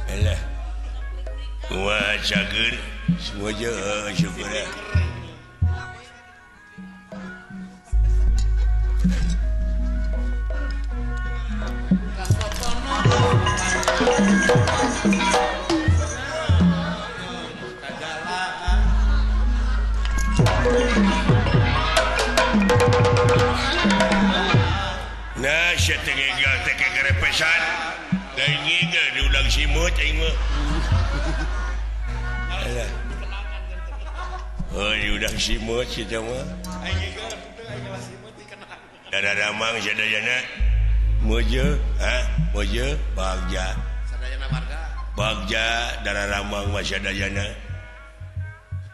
Alah. Wah, cager. Semua je syukur dah. Nah, saya tengah repesan. Dan ini diulang simut aing mah. Alah. Oh, diulang simut kita mah. Daramang sadayana. Moje, moje bagja. Sadayana warga. Bagja daramang mah sadayana.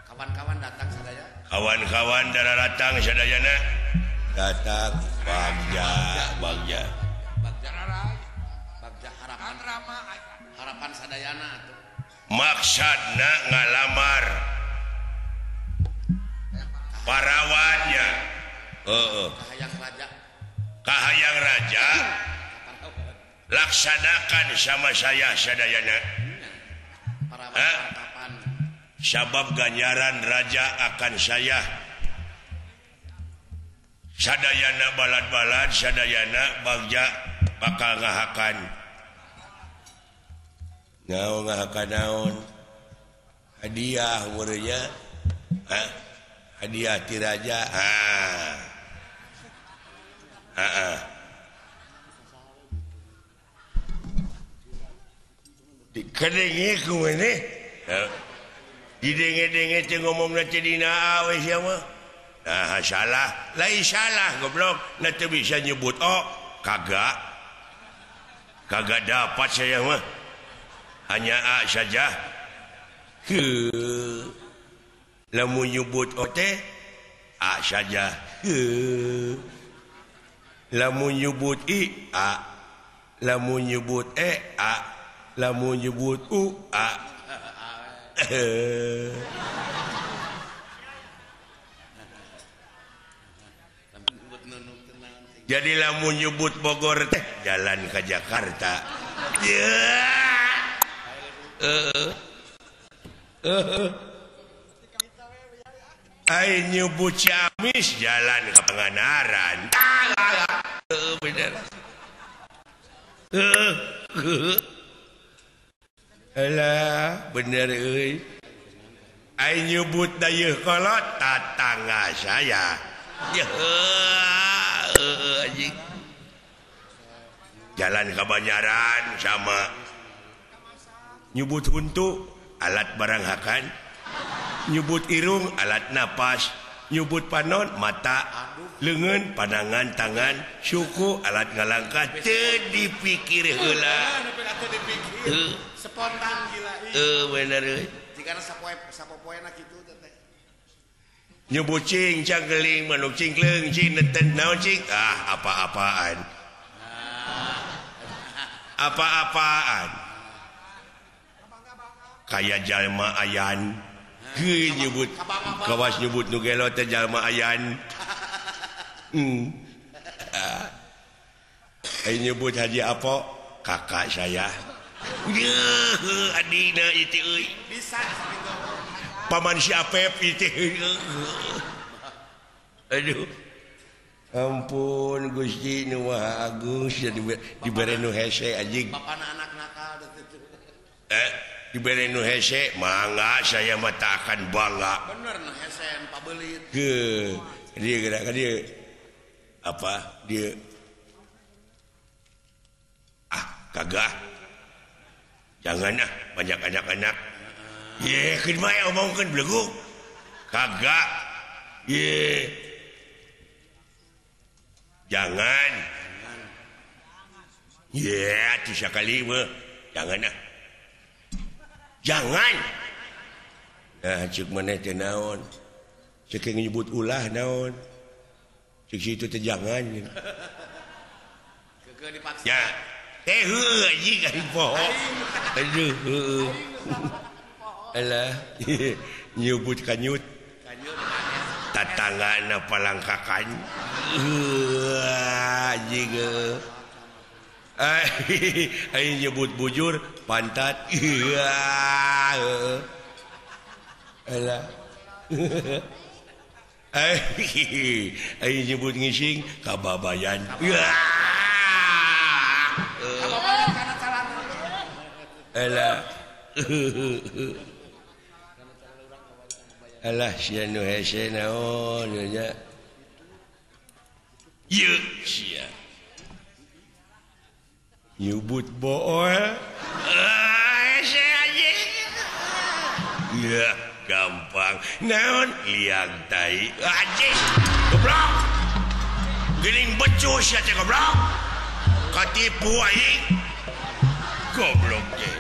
Kawan-kawan datang sadaya. Kawan-kawan datang sadayana. Datang bagja. Bagja harapan sadayana tuh. Maksudna ngalamar parawannya. Kahayang raja laksanakan sama saya sadayana. Sabab ganjaran raja akan saya. Sadayana balad-balad, sadayana bagja bakal ngahakan. Ngahakan naon? Hadiah umurnya. Hadiah ti raja. Kadenge ku ini. Didenge-denge teh ngomongna teh dina awe sia mah. Nah, salah. Lain salah goblok. Na teu bisa nyebut kagak. Kagak dapat saya mah. Hanya A saja. Lamun nyebut teh A saja. Lamun nyebut I A. Lamun nyebut A. Lamun nyebut U A. Jadi lamun nyebut Bogor teh jalan ke Jakarta. Ai nyebut Ciamis jalan ke Pangandaran. Bener. Alah, bener euy. Ai nyebut dayeuh kolot tatangga saya. Anjing. Jalan ke Banjaran sama nyebut huntu alat barang hakan, nyebut irung alat napas, nyebut panon mata, leungeun pandangan tangan, suku alat ngalangkah teu dipikir heula. Spontan gila. Bener euy. Jigana sapoe-sapopoena kitu teh. Nyebut cing canggeling manuk cingkleung cing neten naon cing apa-apaan. Apa-apaan. Kayak jalma ayan. Nyebut kawas nyebut nu gelo teh jalma ayan. Nyebut Haji Apo kakak saya. Adina itu euy. Bisa sakitu. Paman si Apep itu. Aduh. Ampun Gusti nu Maha Agung dibere nu hese anjing. Bapana anak nakal itu. Dibere nu hese mangga saya mah teu akan bangga. Bener nu hese pabelit. Dia gerak dia apa? Dia kagak. Jangan banyak anak-anak. Keun mah omongkeun bleguk. Kagak. Jangan. Itu sekali mah. Jangan. Jangan. Nah, cek maneh teh naon? Cek nyebut ulah naon? Cek situ teh jangan. Keukeun dipaksa. Ya. Heuh anjing ari poho. Aduh. Alah. Nyebut kanyut. Tatanggana palangkakan. Anjing. Ai nyebut bujur pantat iya alah ayo nyebut ngising kababayan alah alah sia nu hese naon nya ieu sia nyebut bool hese anjing ya gampang naon liang tai anjing goblok geuning becus ya teh goblok katipu aing goblok teh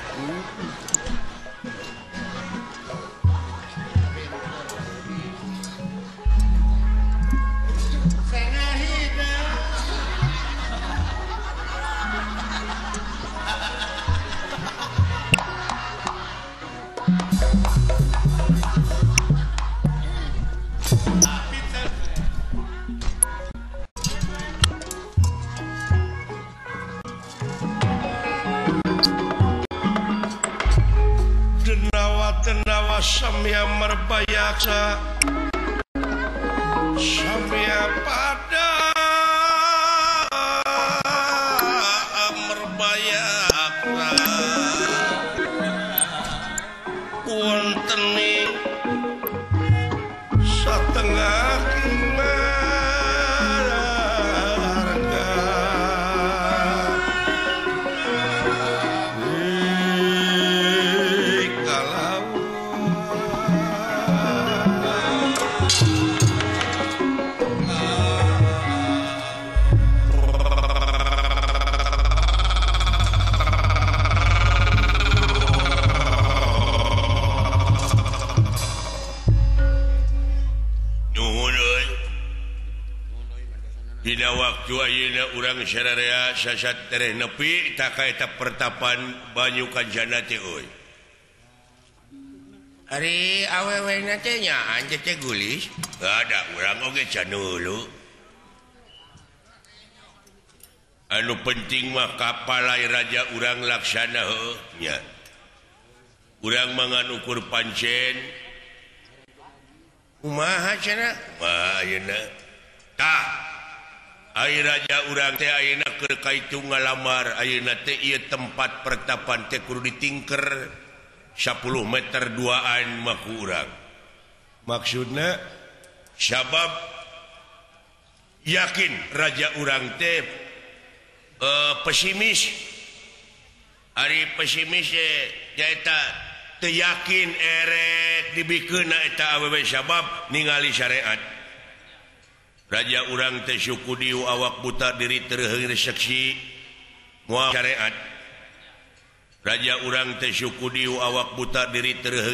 Denawa samya merbayaksa samya pada merbayaksa wonten ing satengah marga dina waktu ayeuna urang sararea sasat tereh nepi tak kaeta pertapan banyu kanjana teh euy. Ari awewena teh nyaan teh gulis? Ada urang oge can heulu. Anu penting mah kapalai raja urang laksana heuh nya. Urang mangan ukur pancen. Kumaha cenah? Kumaha ayeuna? Tah Ai raja urang teh ayeuna keur kaitu ngalamar ayeuna teh ieu tempat pertapan teh kudu ditingker 10 meter duaan mah ku urang. Maksudna sabab yakin raja urang teh pesimis. Ari pesimis nyaeta teu yakin erek dibikeunna eta awewe sabab ningali syariat. Raja urang teh suku diu awak buta diri terheung seksi moal syariat. Raja urang teh suku diu awak buta diri terheung